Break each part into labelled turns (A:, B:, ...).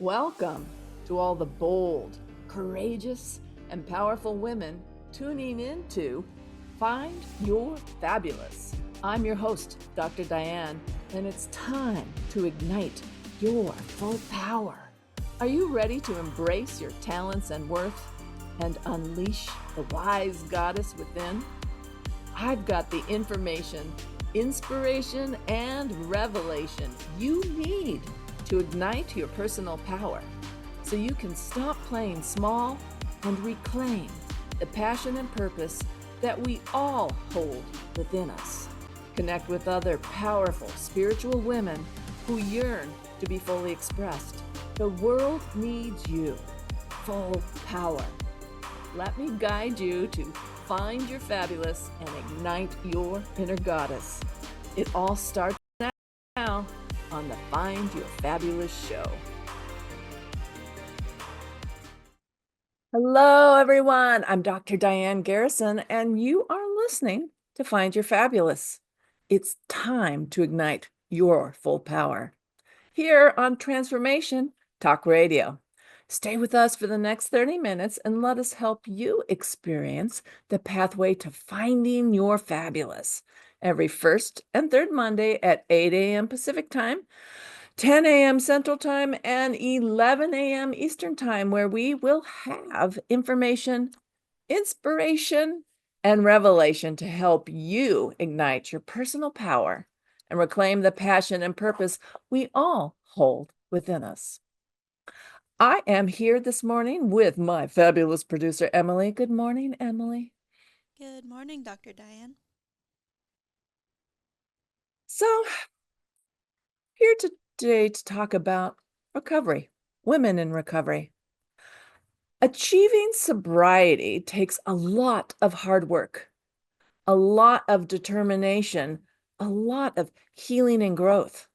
A: Welcome to all the bold, courageous, and powerful women tuning into Find Your Fabulous. I'm your host, Dr. Diane, and it's time to ignite your full power. Are you ready to embrace your talents and worth and unleash the wise goddess within? I've got the information, inspiration, and revelation you need to ignite your personal power so you can stop playing small and reclaim the passion and purpose that we all hold within us. Connect with other powerful spiritual women who yearn to be fully expressed. The world needs you. Full power. Let me guide you to find your fabulous and ignite your inner goddess. It all starts now on the Find Your Fabulous show. Hello, everyone. I'm Dr. Diane Garrison, and you are listening to Find Your Fabulous. It's time to ignite your full power here on Transformation Talk Radio. Stay with us for the next 30 minutes and let us help you experience the pathway to finding your fabulous every first and third Monday at 8 a.m. Pacific Time, 10 a.m. Central Time, and 11 a.m. Eastern Time, where we will have information, inspiration, and revelation to help you ignite your personal power and reclaim the passion and purpose we all hold within us. I am here this morning with my fabulous producer, Emily. Good morning, Emily.
B: Good morning, Dr. Diane.
A: So, here today to talk about recovery, women in recovery. Achieving sobriety takes a lot of hard work, a lot of determination, a lot of healing and growth.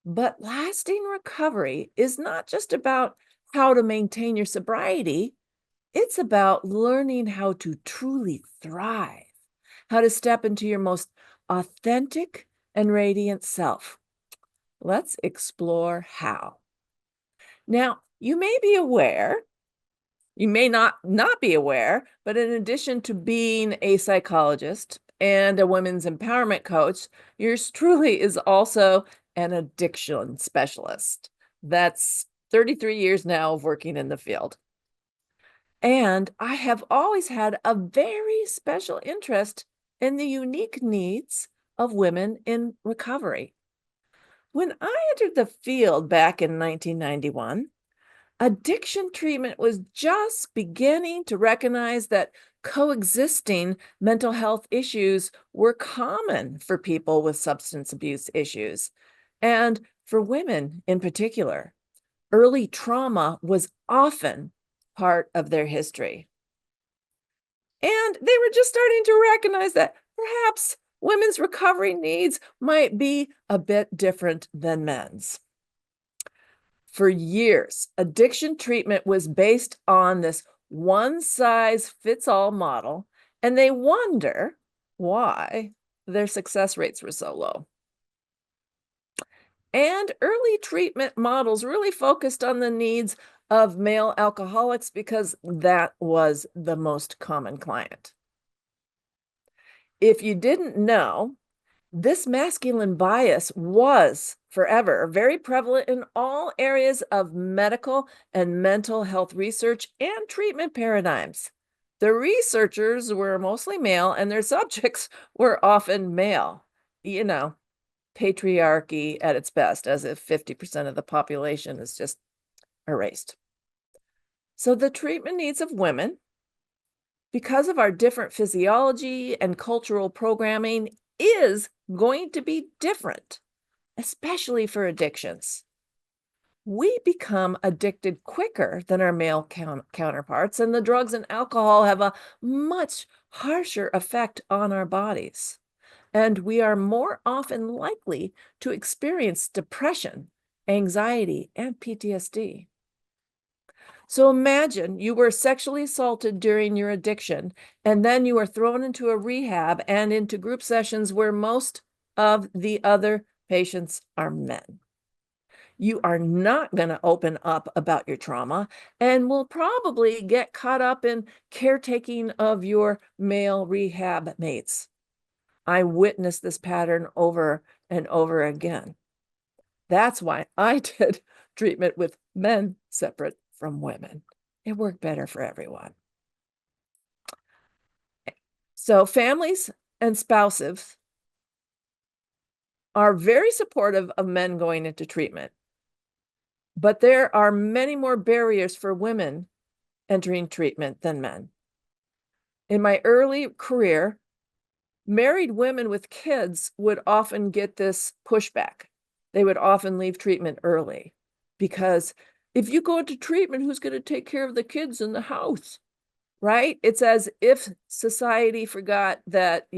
A: But lasting recovery is not just about how to maintain your sobriety. It's about learning how to truly thrive, how to step into your most authentic and radiant self. Let's explore how. Now, you may be aware, you may not be aware, but in addition to being a psychologist and a women's empowerment coach, yours truly is also an addiction specialist. That's 33 years now of working in the field. And I have always had a very special interest in the unique needs of women in recovery. When I entered the field back in 1991, addiction treatment was just beginning to recognize that coexisting mental health issues were common for people with substance abuse issues, and for women in particular. Early trauma was often part of their history. And they were just starting to recognize that perhaps women's recovery needs might be a bit different than men's. For years, addiction treatment was based on this one-size-fits-all model, and they wonder why their success rates were so low. And early treatment models really focused on the needs of male alcoholics because that was the most common client. If you didn't know, this masculine bias was forever very prevalent in all areas of medical and mental health research and treatment paradigms. The researchers were mostly male and their subjects were often male. You know, patriarchy at its best, as if 50% of the population is just erased. So the treatment needs of women, because of our different physiology and cultural programming, is going to be different, especially for addictions. We become addicted quicker than our male counterparts, and the drugs and alcohol have a much harsher effect on our bodies. And we are more often likely to experience depression, anxiety, and PTSD. So imagine you were sexually assaulted during your addiction, and then you are thrown into a rehab and into group sessions where most of the other patients are men. You are not going to open up about your trauma and will probably get caught up in caretaking of your male rehab mates. I witnessed this pattern over and over again. That's why I did treatment with men separate from women. It worked better for everyone. So families and spouses are very supportive of men going into treatment, but there are many more barriers for women entering treatment than men. In my early career, married women with kids would often get this pushback. They would often leave treatment early because if you go into treatment, who's going to take care of the kids in the house? Right? It's as if society forgot that,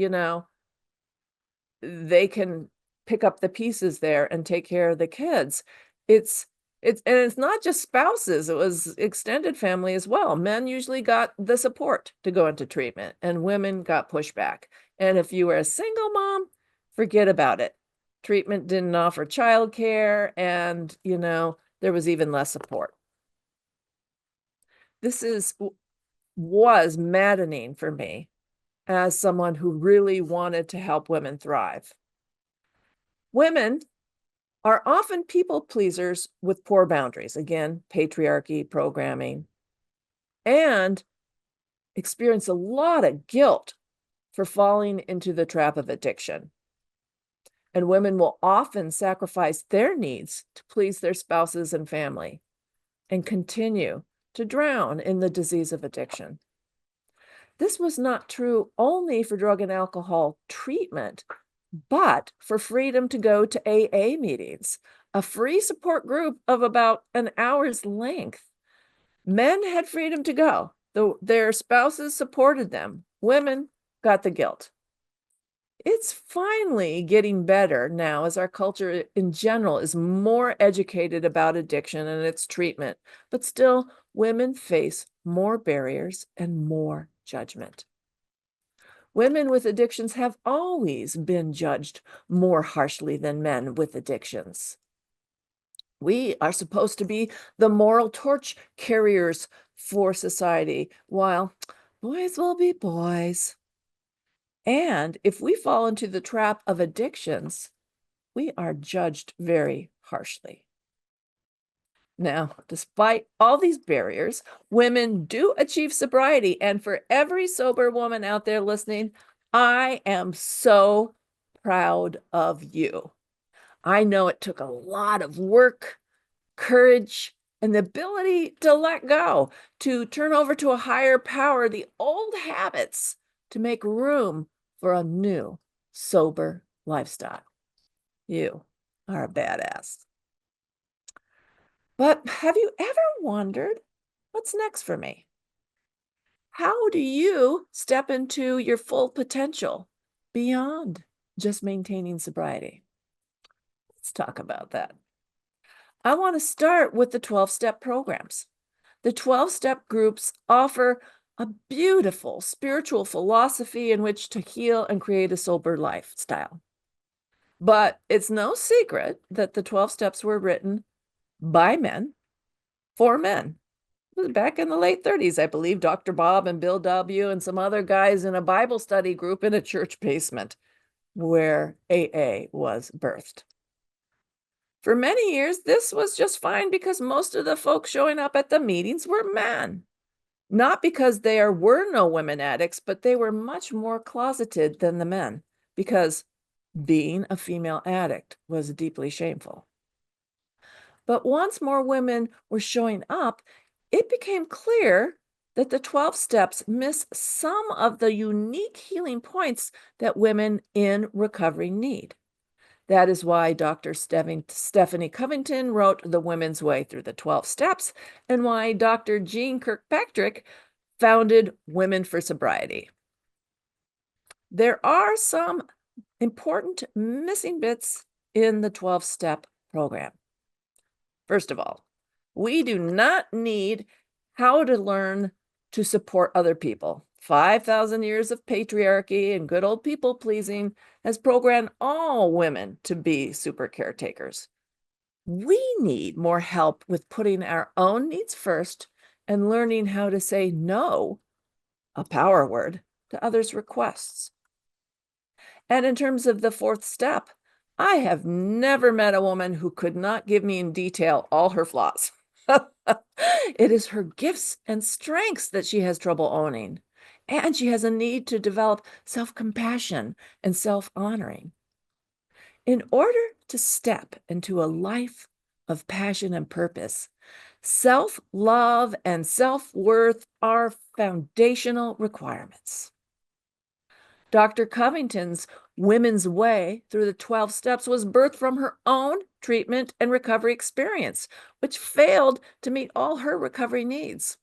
A: they can pick up the pieces there and take care of the kids. It's and it's not just spouses, it was extended family as well. Men usually got the support to go into treatment and women got pushback. And if you were a single mom, forget about it. Treatment didn't offer childcare and, there was even less support. This was maddening for me as someone who really wanted to help women thrive. Women are often people pleasers with poor boundaries. Again, patriarchy, programming, and experience a lot of guilt for falling into the trap of addiction. And women will often sacrifice their needs to please their spouses and family and continue to drown in the disease of addiction. This was not true only for drug and alcohol treatment, but for freedom to go to AA meetings, a free support group of about an hour's length. Men had freedom to go, though their spouses supported them. Women got the guilt. It's finally getting better now as our culture in general is more educated about addiction and its treatment, but still, women face more barriers and more judgment. Women with addictions have always been judged more harshly than men with addictions. We are supposed to be the moral torch carriers for society, while boys will be boys. And if we fall into the trap of addictions, we are judged very harshly. Now, despite all these barriers, women do achieve sobriety. And for every sober woman out there listening, I am so proud of you. I know it took a lot of work, courage, and the ability to let go, to turn over to a higher power the old habits to make room for a new, sober lifestyle. You are a badass. But have you ever wondered what's next for me? How do you step into your full potential beyond just maintaining sobriety? Let's talk about that. I want to start with the 12-step programs. The 12-step groups offer a beautiful spiritual philosophy in which to heal and create a sober lifestyle. But it's no secret that the 12 steps were written by men for men. Back in the late 30s, I believe, Dr. Bob and Bill W. and some other guys in a Bible study group in a church basement where AA was birthed. For many years, this was just fine because most of the folks showing up at the meetings were men. Not because there were no women addicts, but they were much more closeted than the men because being a female addict was deeply shameful. But once more women were showing up, it became clear that the 12 steps miss some of the unique healing points that women in recovery need. That is why Dr. Stephanie Covington wrote The Women's Way Through the 12 Steps, and why Dr. Jean Kirkpatrick founded Women for Sobriety. There are some important missing bits in the 12-step program. First of all, we do not need how to learn to support other people. 5,000 years of patriarchy and good old people pleasing has programmed all women to be super caretakers. We need more help with putting our own needs first and learning how to say no, a power word, to others' requests. And in terms of the fourth step, I have never met a woman who could not give me in detail all her flaws. It is her gifts and strengths that she has trouble owning. And she has a need to develop self compassion and self honoring. In order to step into a life of passion and purpose, self love and self worth are foundational requirements. Dr. Covington's Women's Way through the 12 Steps was birthed from her own treatment and recovery experience, which failed to meet all her recovery needs.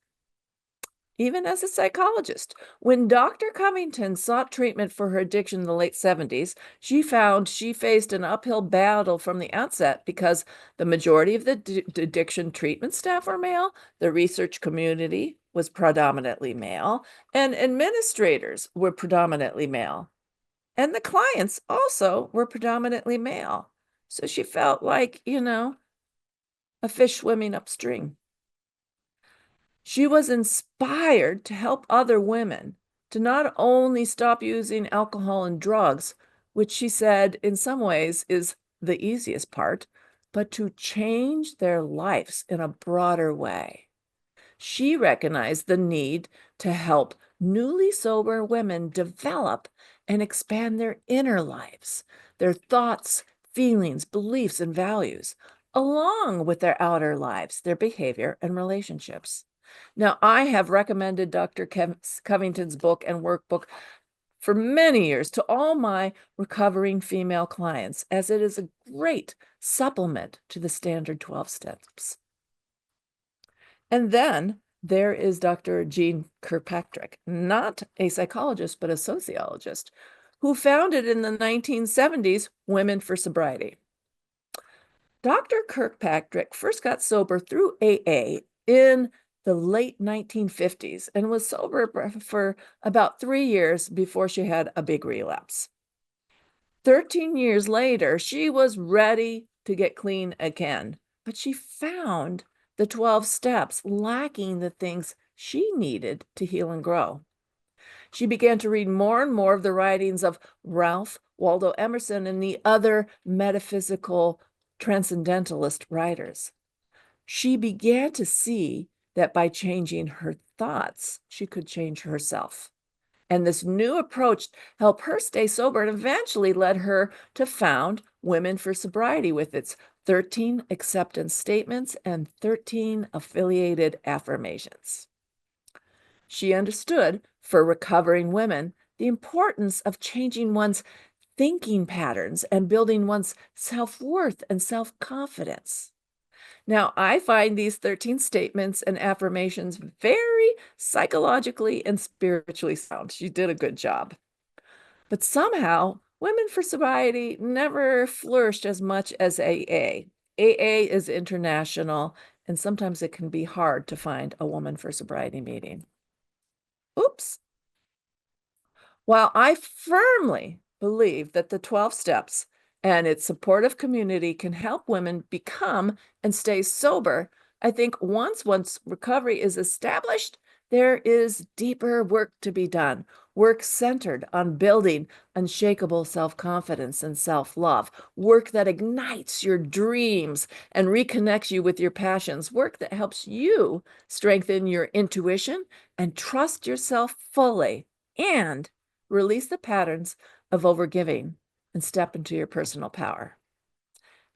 A: Even as a psychologist, when Dr. Covington sought treatment for her addiction in the late 70s, she found she faced an uphill battle from the outset because the majority of the addiction treatment staff were male, the research community was predominantly male, and administrators were predominantly male. And the clients also were predominantly male. So she felt like, a fish swimming upstream. She was inspired to help other women to not only stop using alcohol and drugs, which she said in some ways is the easiest part, but to change their lives in a broader way. She recognized the need to help newly sober women develop and expand their inner lives, their thoughts, feelings, beliefs, and values, along with their outer lives, their behavior and relationships. Now, I have recommended Dr. Covington's book and workbook for many years to all my recovering female clients, as it is a great supplement to the standard 12 steps. And then there is Dr. Jean Kirkpatrick, not a psychologist, but a sociologist, who founded in the 1970s Women for Sobriety. Dr. Kirkpatrick first got sober through AA in the late 1950s and was sober for about 3 years before she had a big relapse. 13 years later, she was ready to get clean again, but she found the 12 steps lacking the things she needed to heal and grow. She began to read more and more of the writings of Ralph Waldo Emerson and the other metaphysical transcendentalist writers. She began to see that by changing her thoughts, she could change herself. And this new approach helped her stay sober and eventually led her to found Women for Sobriety with its 13 acceptance statements and 13 affiliated affirmations. She understood, for recovering women, the importance of changing one's thinking patterns and building one's self-worth and self-confidence. Now, I find these 13 statements and affirmations very psychologically and spiritually sound. She did a good job. But somehow, Women for Sobriety never flourished as much as AA. AA is international, and sometimes it can be hard to find a Woman for Sobriety meeting. Oops. While I firmly believe that the 12 steps and its supportive community can help women become and stay sober, I think once recovery is established, there is deeper work to be done, work centered on building unshakable self-confidence and self-love, work that ignites your dreams and reconnects you with your passions, work that helps you strengthen your intuition and trust yourself fully, and release the patterns of overgiving and step into your personal power.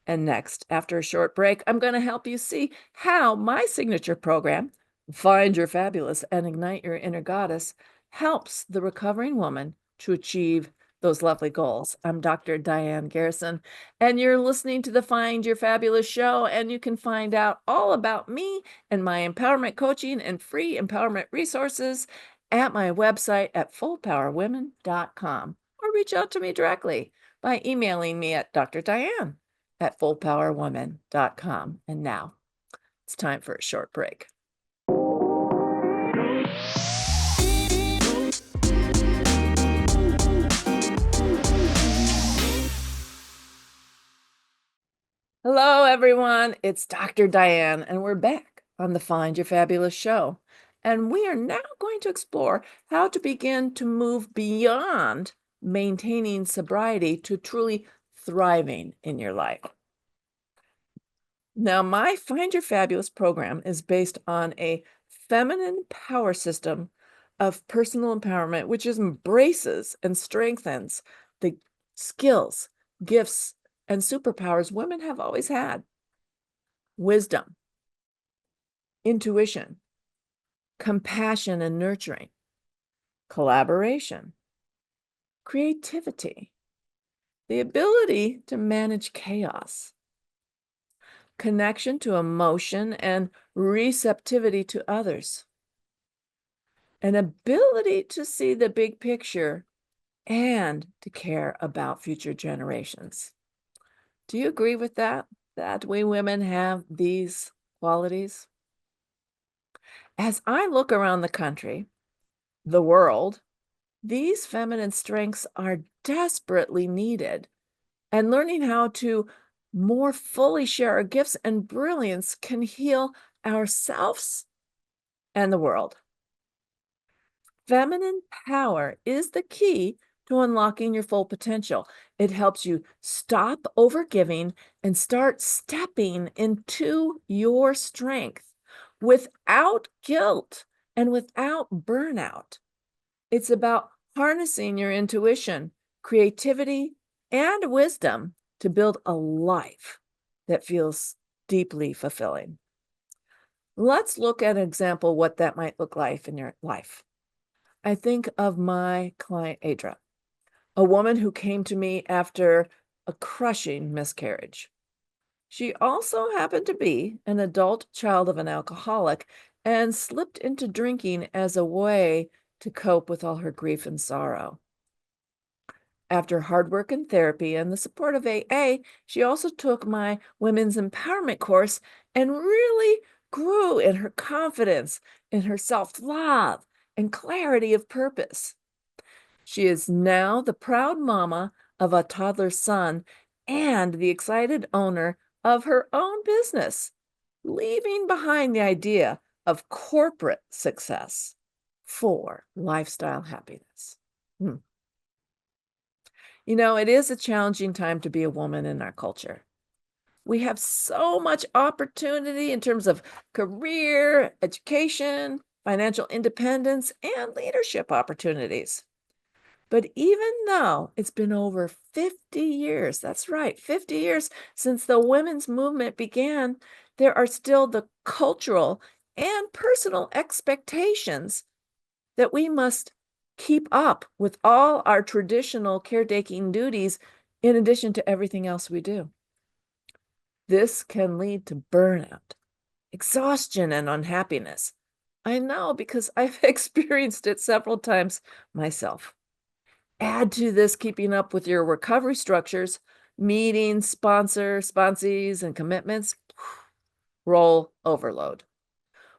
A: And next, after a short break, I'm going to help you see how my signature program, Find Your Fabulous and Ignite Your Inner Goddess, helps the recovering woman to achieve those lovely goals. I'm Dr. Diane Garrison, and you're listening to the Find Your Fabulous show, and you can find out all about me and my empowerment coaching and free empowerment resources at my website at fullpowerwomen.com, or reach out to me directly by emailing me at drdiane@fullpowerwoman.com. And now it's time for a short break. Hello, everyone. It's Dr. Diane, and we're back on the Find Your Fabulous show. And we are now going to explore how to begin to move beyond maintaining sobriety to truly thriving in your life. Now, my Find Your Fabulous program is based on a feminine power system of personal empowerment, which embraces and strengthens the skills, gifts, and superpowers women have always had: wisdom, intuition, compassion and nurturing, collaboration, creativity, the ability to manage chaos, connection to emotion and receptivity to others, an ability to see the big picture and to care about future generations. Do you agree with that? That we women have these qualities? As I look around the country, the world, these feminine strengths are desperately needed, and learning how to more fully share our gifts and brilliance can heal ourselves and the world. Feminine power is the key to unlocking your full potential. It helps you stop overgiving and start stepping into your strength without guilt and without burnout. It's about harnessing your intuition, creativity, and wisdom to build a life that feels deeply fulfilling. Let's look at an example what that might look like in your life. I think of my client, Adra, a woman who came to me after a crushing miscarriage. She also happened to be an adult child of an alcoholic and slipped into drinking as a way to cope with all her grief and sorrow. After hard work and therapy and the support of AA, she also took my women's empowerment course and really grew in her confidence, in her self-love, and clarity of purpose. She is now the proud mama of a toddler son and the excited owner of her own business, leaving behind the idea of corporate success for lifestyle happiness. Hmm. It is a challenging time to be a woman in our culture. We have so much opportunity in terms of career, education, financial independence, and leadership opportunities. But even though it's been over 50 years, that's right, 50 years since the women's movement began, there are still the cultural and personal expectations that we must keep up with all our traditional caretaking duties in addition to everything else we do. This can lead to burnout, exhaustion, and unhappiness. I know because I've experienced it several times myself. Add to this keeping up with your recovery structures, meetings, sponsees, and commitments, roll overload.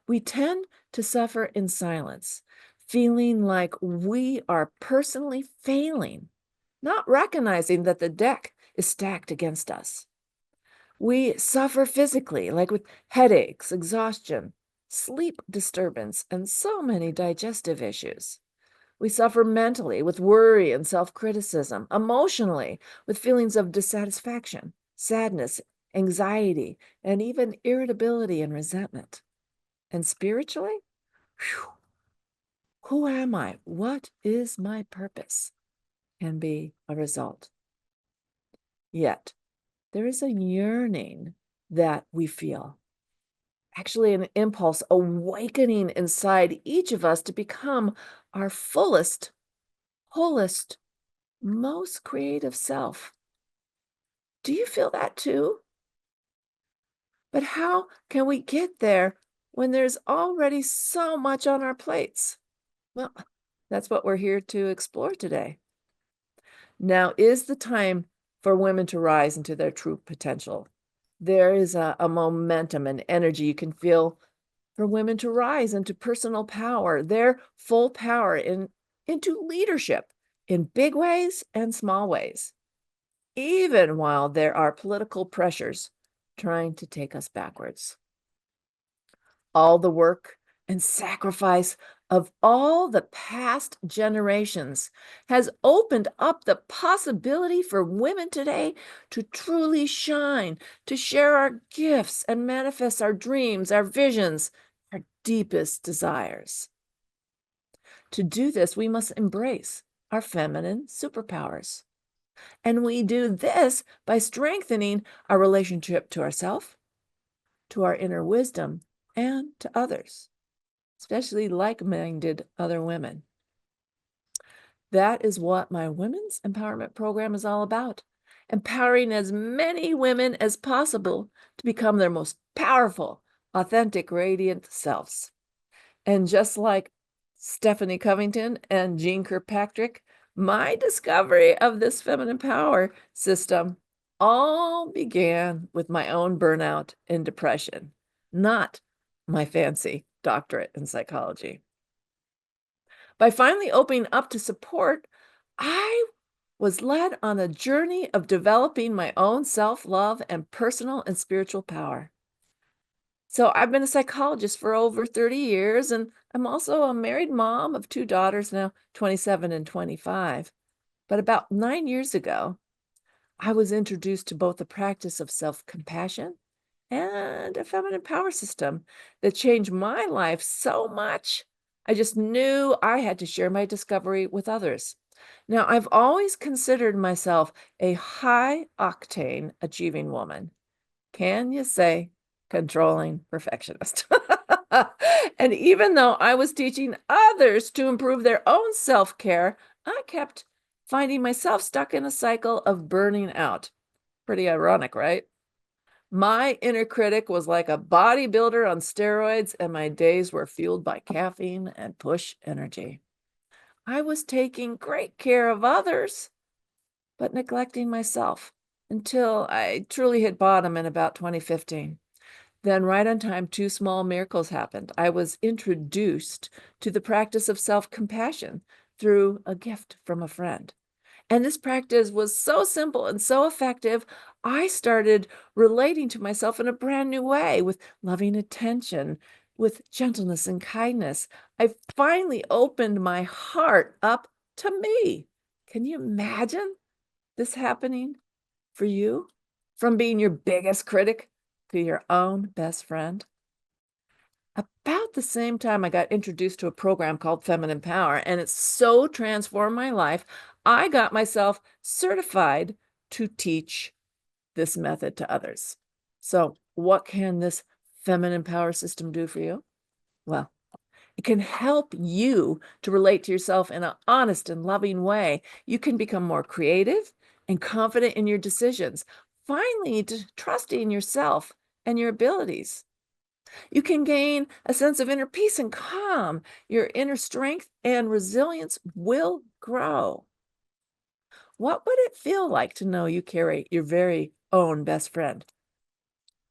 A: We tend to suffer in silence, feeling like we are personally failing, not recognizing that the deck is stacked against us. We suffer physically, like with headaches, exhaustion, sleep disturbance, and so many digestive issues. We suffer mentally with worry and self-criticism, emotionally with feelings of dissatisfaction, sadness, anxiety, and even irritability and resentment. And spiritually, whew, who am I? What is my purpose? Can be a result. Yet, there is a yearning that we feel, actually an impulse awakening inside each of us to become our fullest, wholest, most creative self. Do you feel that too? But how can we get there when there's already so much on our plates? Well, that's what we're here to explore today. Now is the time for women to rise into their true potential. There is a momentum and energy you can feel for women to rise into personal power, their full power into leadership in big ways and small ways. Even while there are political pressures trying to take us backwards. All the work and sacrifice of all the past generations has opened up the possibility for women today to truly shine, to share our gifts and manifest our dreams, our visions, our deepest desires. To do this, we must embrace our feminine superpowers. And we do this by strengthening our relationship to ourselves, to our inner wisdom, and to others, especially like-minded other women. That is what my women's empowerment program is all about, empowering as many women as possible to become their most powerful, authentic, radiant selves. And just like Stephanie Covington and Jean Kirkpatrick, my discovery of this feminine power system all began with my own burnout and depression, not my fancy doctorate in psychology. By finally opening up to support, I was led on a journey of developing my own self-love and personal and spiritual power. So I've been a psychologist for over 30 years, and I'm also a married mom of two daughters now, 27 and 25. But about 9 years ago, I was introduced to both the practice of self-compassion and a feminine power system that changed my life so much. I just knew I had to share my discovery with others. Now, I've always considered myself a high octane achieving woman. Can you say controlling perfectionist? And even though I was teaching others to improve their own self-care, I kept finding myself stuck in a cycle of burning out. Pretty ironic, right? My inner critic was like a bodybuilder on steroids, and my days were fueled by caffeine and push energy. I was taking great care of others, but neglecting myself until I truly hit bottom in about 2015. Then, right on time, two small miracles happened. I was introduced to the practice of self-compassion through a gift from a friend. And this practice was so simple and so effective, I started relating to myself in a brand new way with loving attention, with gentleness and kindness. I finally opened my heart up to me. Can you imagine this happening for you? From being your biggest critic to your own best friend? About the same time, I got introduced to a program called Feminine Power, and it so transformed my life. I got myself certified to teach this method to others. So, what can this feminine power system do for you? Well, it can help you to relate to yourself in an honest and loving way. You can become more creative and confident in your decisions. Finally, trusting yourself and your abilities. You can gain a sense of inner peace and calm. Your inner strength and resilience will grow. What would it feel like to know you carry your very own best friend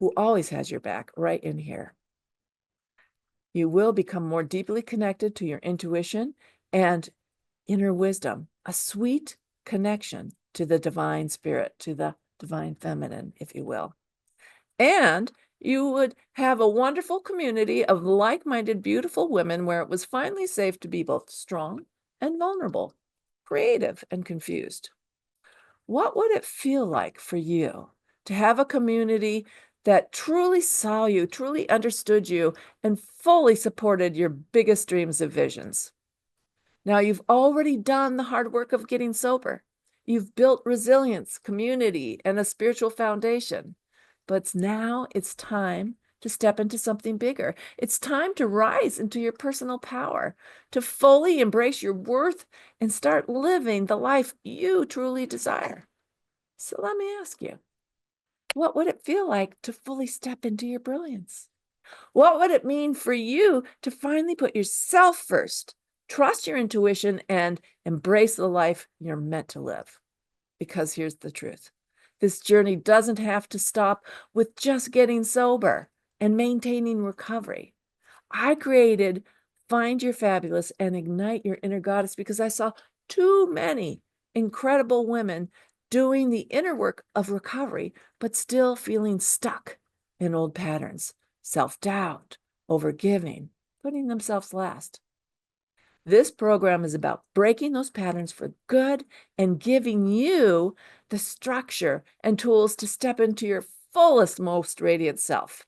A: who always has your back right in here? You will become more deeply connected to your intuition and inner wisdom, a sweet connection to the divine spirit, to the divine feminine, if you will. And you would have a wonderful community of like-minded, beautiful women where it was finally safe to be both strong and vulnerable, creative and confused. What would it feel like for you to have a community that truly saw you, truly understood you, and fully supported your biggest dreams and visions? Now, you've already done the hard work of getting sober. You've built resilience, community, and a spiritual foundation. But now it's time to step into something bigger. It's time to rise into your personal power, to fully embrace your worth and start living the life you truly desire. So let me ask you, what would it feel like to fully step into your brilliance? What would it mean for you to finally put yourself first, trust your intuition, and embrace the life you're meant to live? Because here's the truth. This journey doesn't have to stop with just getting sober and maintaining recovery. I created Find Your Fabulous and Ignite Your Inner Goddess because I saw too many incredible women doing the inner work of recovery, but still feeling stuck in old patterns, self-doubt, overgiving, putting themselves last. This program is about breaking those patterns for good and giving you the structure and tools to step into your fullest, most radiant self.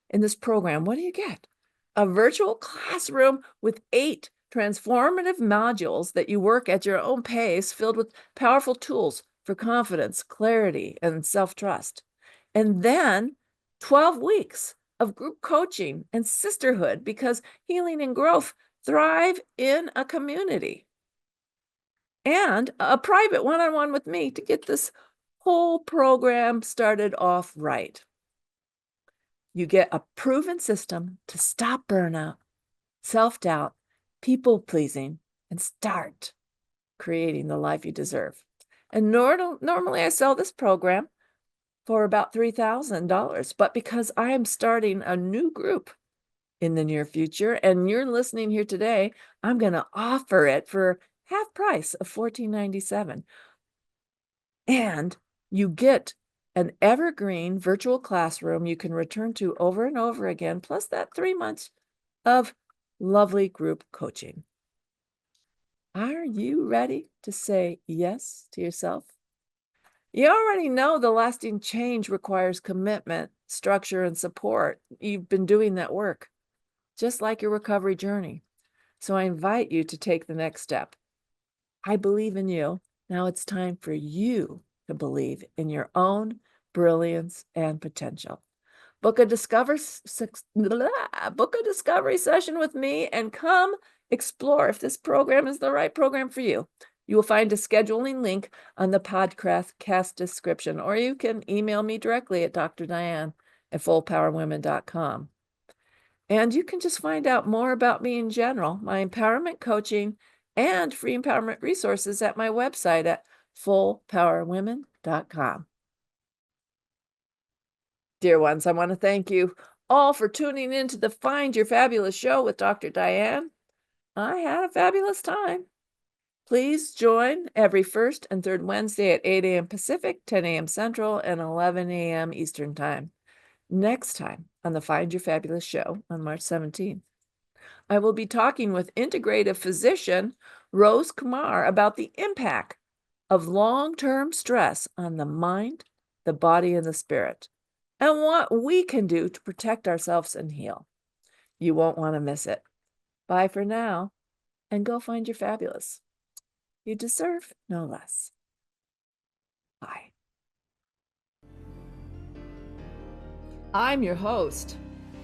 A: In this program, what do you get? A virtual classroom with 8 transformative modules that you work at your own pace, filled with powerful tools for confidence, clarity, and self-trust. And then 12 weeks of group coaching and sisterhood, because healing and growth thrive in a community. And a private one-on-one with me to get this whole program started off right. You get a proven system to stop burnout, self-doubt, people-pleasing, and start creating the life you deserve. And normally I sell this program for about $3,000, but because I am starting a new group in the near future, and you're listening here today, I'm going to offer it for half price of $14.97. And you get an evergreen virtual classroom you can return to over and over again, plus that 3 months of lovely group coaching. Are you ready to say yes to yourself? You already know the lasting change requires commitment, structure, and support. You've been doing that work, just like your recovery journey. So I invite you to take the next step. I believe in you. Now it's time for you to believe in your own brilliance and potential. Book a discovery session with me and come explore if this program is the right program for you. You will find a scheduling link on the podcast description, or you can email me directly at Dr. Diane at fullpowerwomen.com. And you can just find out more about me in general, my empowerment coaching, and free empowerment resources at my website at fullpowerwomen.com. Dear ones, I want to thank you all for tuning in to the Find Your Fabulous show with Dr. Diane. I had a fabulous time. Please join every first and third Wednesday at 8 a.m. Pacific, 10 a.m. Central, and 11 a.m. Eastern Time. Next time on the Find Your Fabulous show on March 17th, I will be talking with integrative physician Rose Kumar about the impact of long-term stress on the mind, the body, and the spirit, and what we can do to protect ourselves and heal. You won't want to miss it. Bye for now, and go find your fabulous. You deserve no less. Bye. I'm your host,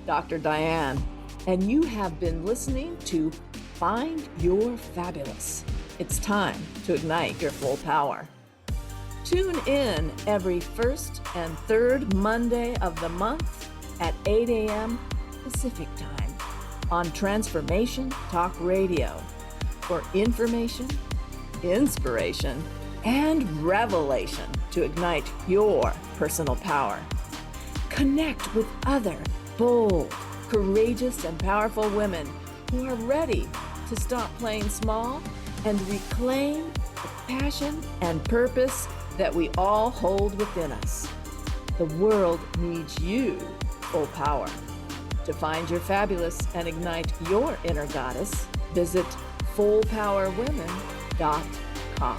A: Dr. Diane, and you have been listening to Find Your Fabulous. It's time to ignite your full power. Tune in every first and third Monday of the month at 8 a.m. Pacific Time on Transformation Talk Radio for information, inspiration, and revelation to ignite your personal power. Connect with other bold, courageous, and powerful women who are ready to stop playing small and reclaim the passion and purpose that we all hold within us. The world needs you, full power. To find your fabulous and ignite your inner goddess, visit fullpowerwomen.com.